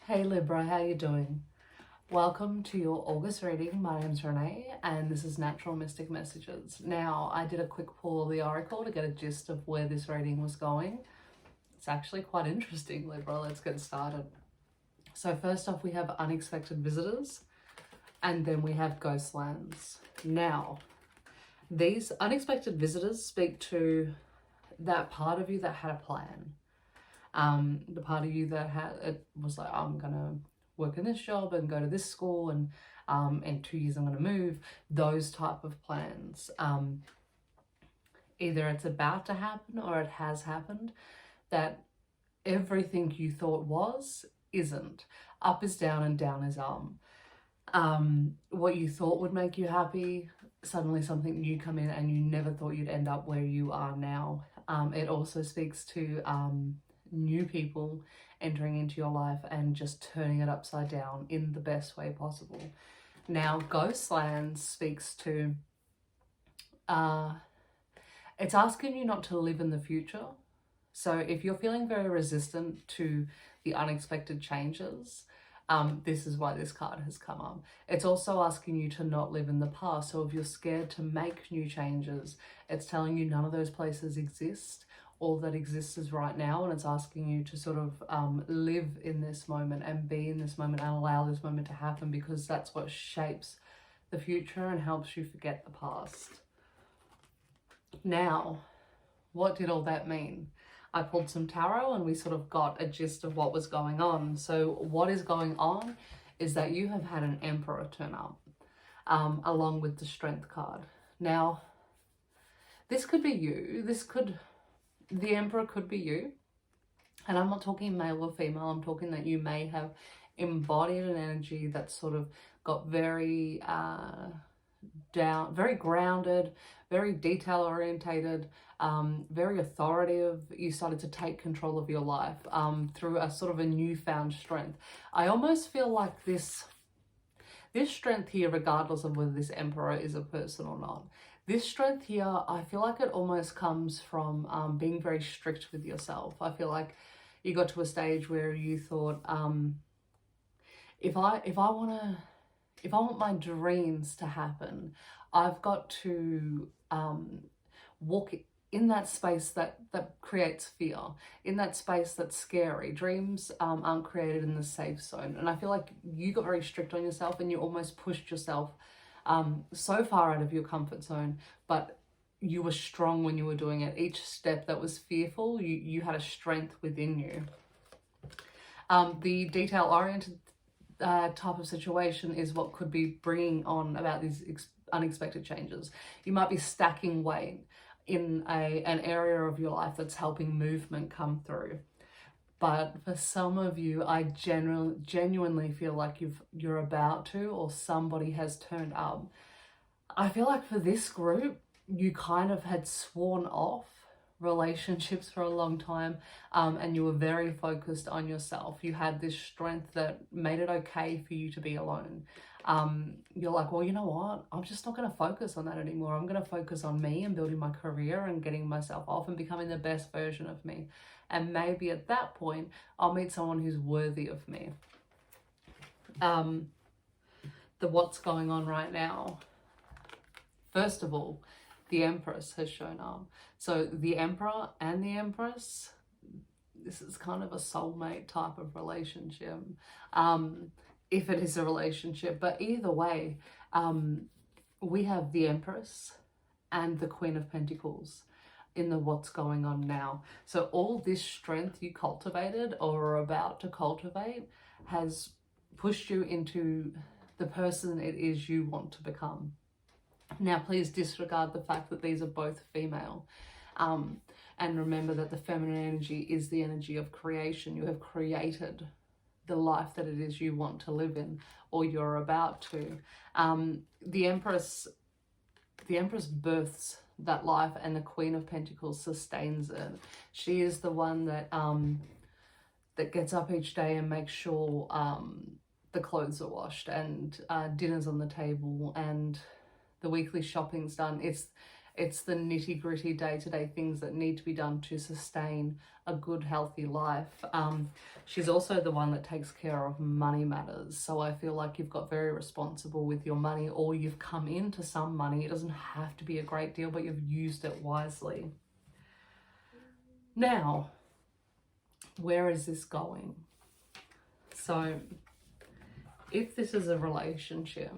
Hey Libra, how you doing? Welcome to your August reading. My name's Renee and this is Natural Mystic Messages. Now, I did a quick pull of the Oracle to get a gist of where this reading was going. It's actually quite interesting, Libra. Let's get started. So first off, we have unexpected visitors and then we have ghost lands. Now, these unexpected visitors speak to that part of you that had a plan. The part of you that it was like, I'm gonna work in this job and go to this school, and in 2 years I'm gonna move. Those type of plans. Either it's about to happen or it has happened. That everything you thought was isn't. Up is down and down is what you thought would make you happy, suddenly something new come in and you never thought you'd end up where you are now. It also speaks to new people entering into your life and just turning it upside down in the best way possible. Now, Ghostlands speaks to, it's asking you not to live in the future. So if you're feeling very resistant to the unexpected changes, this is why this card has come up. It's also asking you to not live in the past. So if you're scared to make new changes, it's telling you none of those places exist. All that exists is right now, and it's asking you to sort of live in this moment and be in this moment and allow this moment to happen, because that's what shapes the future and helps you forget the past. Now, what did all that mean? I pulled some tarot and we sort of got a gist of what was going on. So what is going on is that you have had an Emperor turn up along with the Strength card. Now, this could be you. The Emperor could be you. And I'm not talking male or female. I'm talking that you may have embodied an energy that sort of got very down, very grounded, very detail orientated, very authoritative. You started to take control of your life through a sort of a newfound strength. I almost feel like this strength here, regardless of whether this Emperor is a person or not, this strength here, I feel like it almost comes from being very strict with yourself. I feel like you got to a stage where you thought, if I want my dreams to happen, I've got to walk in that space that creates fear, in that space that's scary. Dreams aren't created in the safe zone. And I feel like you got very strict on yourself and you almost pushed yourself so far out of your comfort zone, but you were strong when you were doing it. Each step that was fearful, you had a strength within you. The detail-oriented type of situation is what could be bringing on about these unexpected changes. You might be stacking weight in an area of your life that's helping movement come through. But for some of you, I genuinely feel like you're about to, or somebody has turned up. I feel like for this group, you kind of had sworn off relationships for a long time, and you were very focused on yourself. You had this strength that made it okay for you to be alone. You're like, well, you know what? I'm just not going to focus on that anymore. I'm going to focus on me and building my career and getting myself off and becoming the best version of me. And maybe at that point, I'll meet someone who's worthy of me. What's going on right now? First of all, the Empress has shown up. So the Emperor and the Empress, this is kind of a soulmate type of relationship. If it is a relationship, but either way, we have the Empress and the Queen of Pentacles in the what's going on now. So all this strength you cultivated or are about to cultivate has pushed you into the person it is you want to become. Now, please disregard the fact that these are both female. And remember that the feminine energy is the energy of creation. You have created the life that it is you want to live in, or you're about to. The Empress births that life, and the Queen of Pentacles sustains it. She is the one that that gets up each day and makes sure the clothes are washed and dinner's on the table and the weekly shopping's done. It's the nitty-gritty day-to-day things that need to be done to sustain a good, healthy life. She's also the one that takes care of money matters. So I feel like you've got very responsible with your money, or you've come into some money. It doesn't have to be a great deal, but you've used it wisely. Now, where is this going? So if this is a relationship,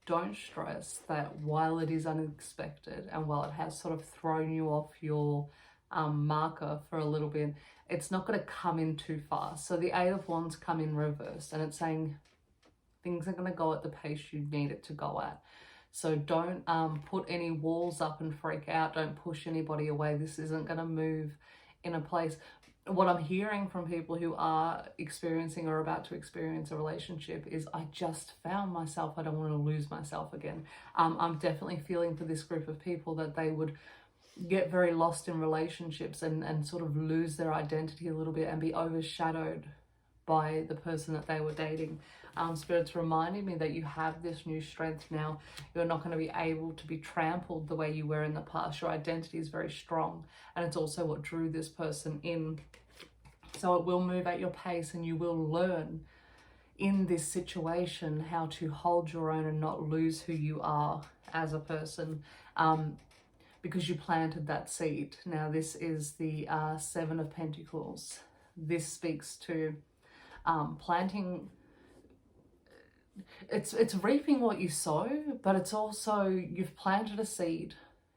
don't stress that while it is unexpected and while it has sort of thrown you off your marker for a little bit, it's not going to come in too fast. So the Eight of Wands come in reversed, and it's saying things are going to go at the pace you need it to go at. So don't put any walls up and freak out. Don't push anybody away. This isn't going to move in a place. What I'm hearing from people who are experiencing or about to experience a relationship is, I just found myself, I don't want to lose myself again. I'm definitely feeling for this group of people that they would get very lost in relationships and sort of lose their identity a little bit and be overshadowed by the person that they were dating. Spirit's reminding me that you have this new strength now. You're not going to be able to be trampled the way you were in the past. Your identity is very strong, and it's also what drew this person in. So it will move at your pace, and you will learn in this situation how to hold your own and not lose who you are as a person, because you planted that seed. Now this is the Seven of Pentacles. This speaks to planting. It's reaping what you sow, but it's also, you've planted a seed,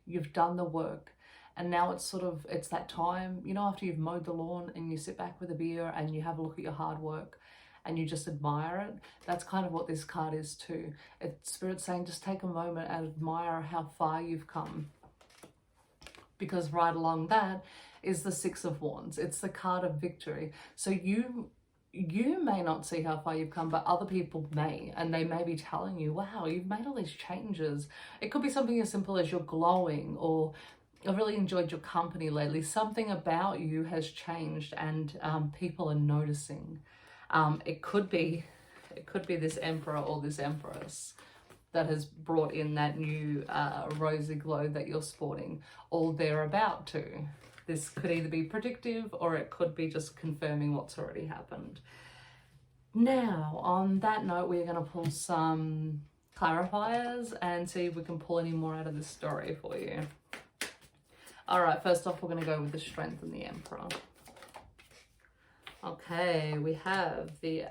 you've done the work, and now it's sort of, it's that time, you know, after you've mowed the lawn and you sit back with a beer and you have a look at your hard work and you just admire it. That's kind of what this card is too. It's Spirit saying, just take a moment and admire how far you've come, because right along that is the Six of Wands. It's the card of victory. So you may not see how far you've come, but other people may, and they may be telling you, wow, you've made all these changes. It could be something as simple as you're glowing, or I've really enjoyed your company lately. Something about you has changed, and people are noticing. It could be this Emperor or this Empress that has brought in that new rosy glow that you're sporting, or they're about to. This could either be predictive, or it could be just confirming what's already happened. Now, on that note, we're going to pull some clarifiers and see if we can pull any more out of this story for you. All right, first off, we're going to go with the Strength and the Emperor. Okay, we have the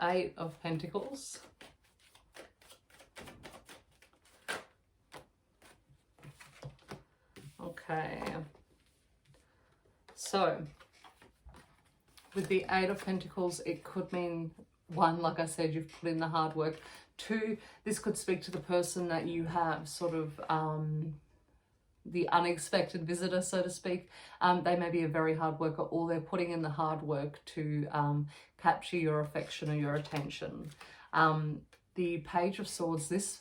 Eight of Pentacles. Okay, so with the Eight of Pentacles, it could mean, one, like I said, you've put in the hard work. Two, this could speak to the person that you have sort of the unexpected visitor, so to speak. They may be a very hard worker, or they're putting in the hard work to capture your affection or your attention. The Page of Swords, this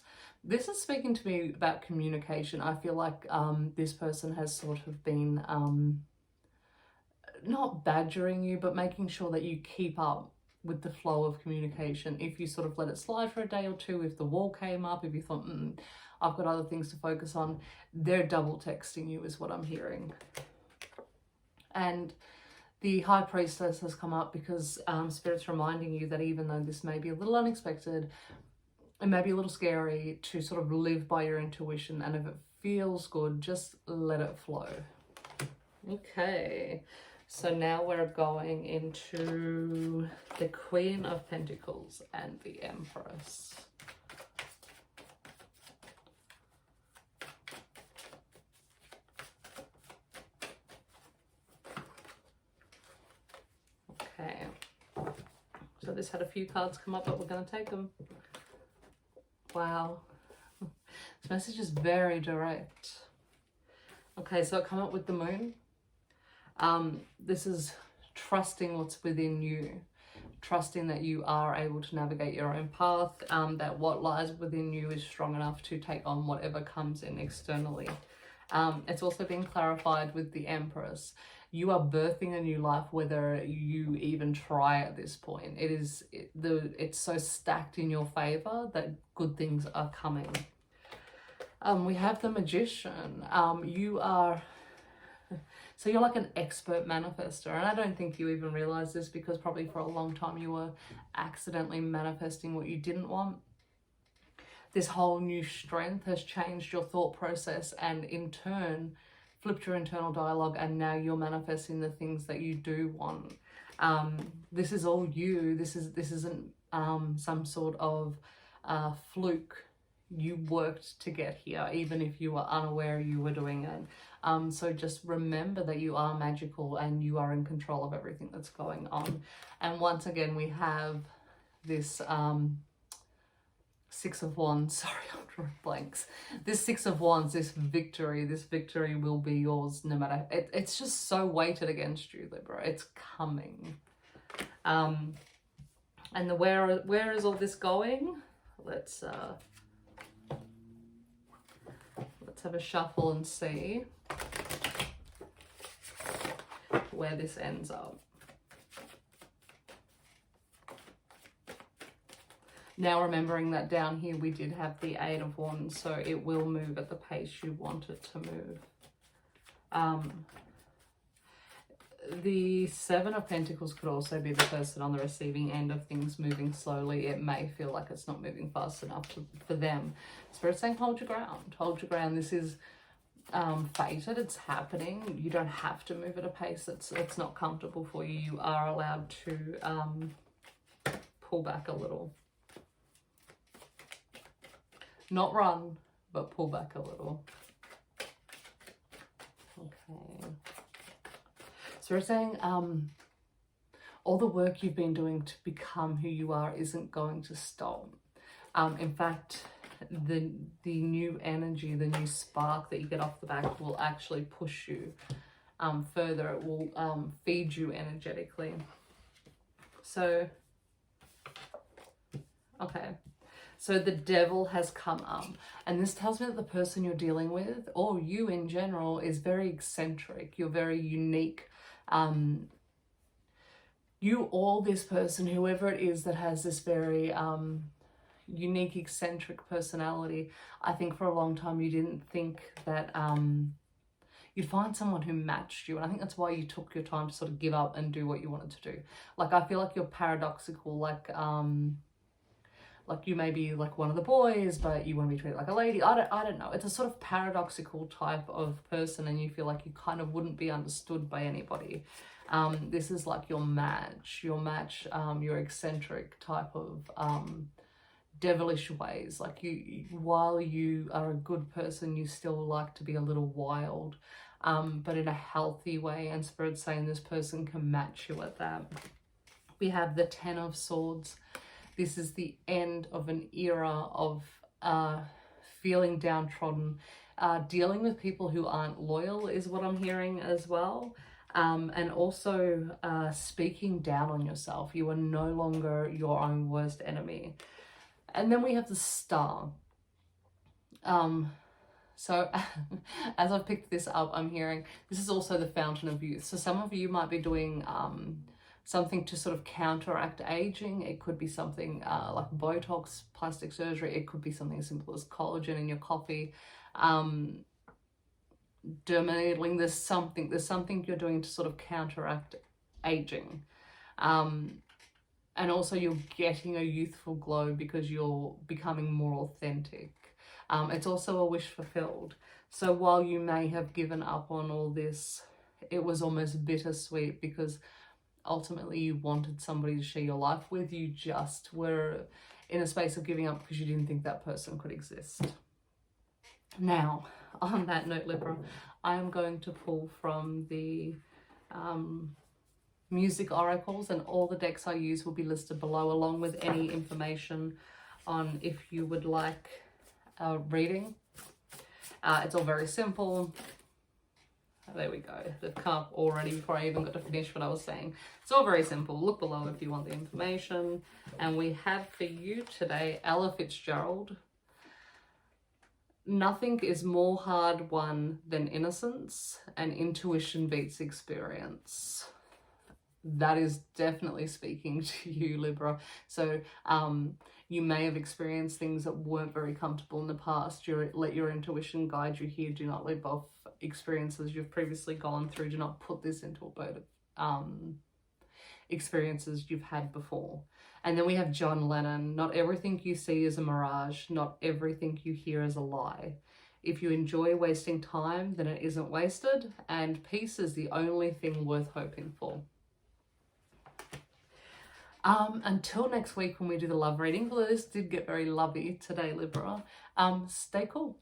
is speaking to me about communication. I feel like this person has sort of been not badgering you, but making sure that you keep up with the flow of communication. If you sort of let it slide for a day or two, if the wall came up, if you thought, I've got other things to focus on, they're double texting you is what I'm hearing. And the High Priestess has come up because Spirit's reminding you that even though this may be a little unexpected, it may be a little scary to sort of live by your intuition, and if it feels good, just let it flow. Okay, so now we're going into the Queen of Pentacles and the Empress. Okay, so this had a few cards come up, but we're going to take them. Wow, this message is very direct. Okay, so I come up with the Moon. This is trusting what's within you, trusting that you are able to navigate your own path, that what lies within you is strong enough to take on whatever comes in externally. It's also been clarified with the Empress. You are birthing a new life, whether you even try at this point. It's so stacked in your favor that good things are coming. We have the Magician. You are, so you're like an expert manifester, and I don't think you even realize this because probably for a long time you were accidentally manifesting what you didn't want. This whole new strength has changed your thought process and in turn flipped your internal dialogue, and now you're manifesting the things that you do want. This is all you. This isn't some sort of fluke. You worked to get here, even if you were unaware you were doing it. So just remember that you are magical and you are in control of everything that's going on. And once again, we have this Six of Wands. Sorry, I'm drawing blanks. This Six of Wands, this victory will be yours no matter. It's just so weighted against you, Libra. It's coming. And where is all this going? Let's have a shuffle and see where this ends up. Now remembering that down here we did have the Eight of Wands, so it will move at the pace you want it to move. The Seven of Pentacles could also be the person on the receiving end of things moving slowly. It may feel like it's not moving fast enough for them. Spirit's saying hold your ground. Hold your ground. This is fated. It's happening. You don't have to move at a pace that's not comfortable for you. You are allowed to pull back a little. Not run, but pull back a little. Okay. So we're saying all the work you've been doing to become who you are isn't going to stop. In fact, the new energy, the new spark that you get off the back will actually push you further. It will feed you energetically. So, okay. So the Devil has come up, and this tells me that the person you're dealing with, or you in general, is very eccentric. You're very unique. You or this person, whoever it is that has this very unique, eccentric personality, I think for a long time you didn't think that you'd find someone who matched you. And I think that's why you took your time to sort of give up and do what you wanted to do. Like, I feel like you're paradoxical, like you may be like one of the boys, but you want to be treated like a lady. I don't know. It's a sort of paradoxical type of person, and you feel like you kind of wouldn't be understood by anybody. This is like your match, your eccentric type of devilish ways. Like while you are a good person, you still like to be a little wild, but in a healthy way. And Spirit's saying this person can match you at that. We have the Ten of Swords. This is the end of an era of feeling downtrodden, dealing with people who aren't loyal is what I'm hearing as well. And also speaking down on yourself. You are no longer your own worst enemy. And then we have the Star. So as I've picked this up, I'm hearing this is also the Fountain of Youth. So some of you might be doing something to sort of counteract aging. It could be something like Botox, plastic surgery. It could be something as simple as collagen in your coffee. Dermaneedling, there's something you're doing to sort of counteract aging. And also you're getting a youthful glow because you're becoming more authentic. It's also a wish fulfilled. So while you may have given up on all this, it was almost bittersweet because ultimately you wanted somebody to share your life with. You just were in a space of giving up because you didn't think that person could exist. Now, on that note, Libra, I am going to pull from the music oracles, and all the decks I use will be listed below, along with any information on if you would like a reading. It's all very simple. There we go. They've come up already before I even got to finish what I was saying. It's all very simple. Look below if you want the information. And we have for you today Ella Fitzgerald. Nothing is more hard won than innocence, and intuition beats experience. that is definitely speaking to you, Libra. So you may have experienced things that weren't very comfortable in the past. Let your intuition guide you here. Do not live off experiences you've previously gone through. Do not put this into a boat of experiences you've had before. And then we have John Lennon. Not everything you see is a mirage. Not everything you hear is a lie. If you enjoy wasting time, then it isn't wasted, and peace is the only thing worth hoping for. Until next week when we do the love reading, although this did get very lovey today, Libra, stay cool.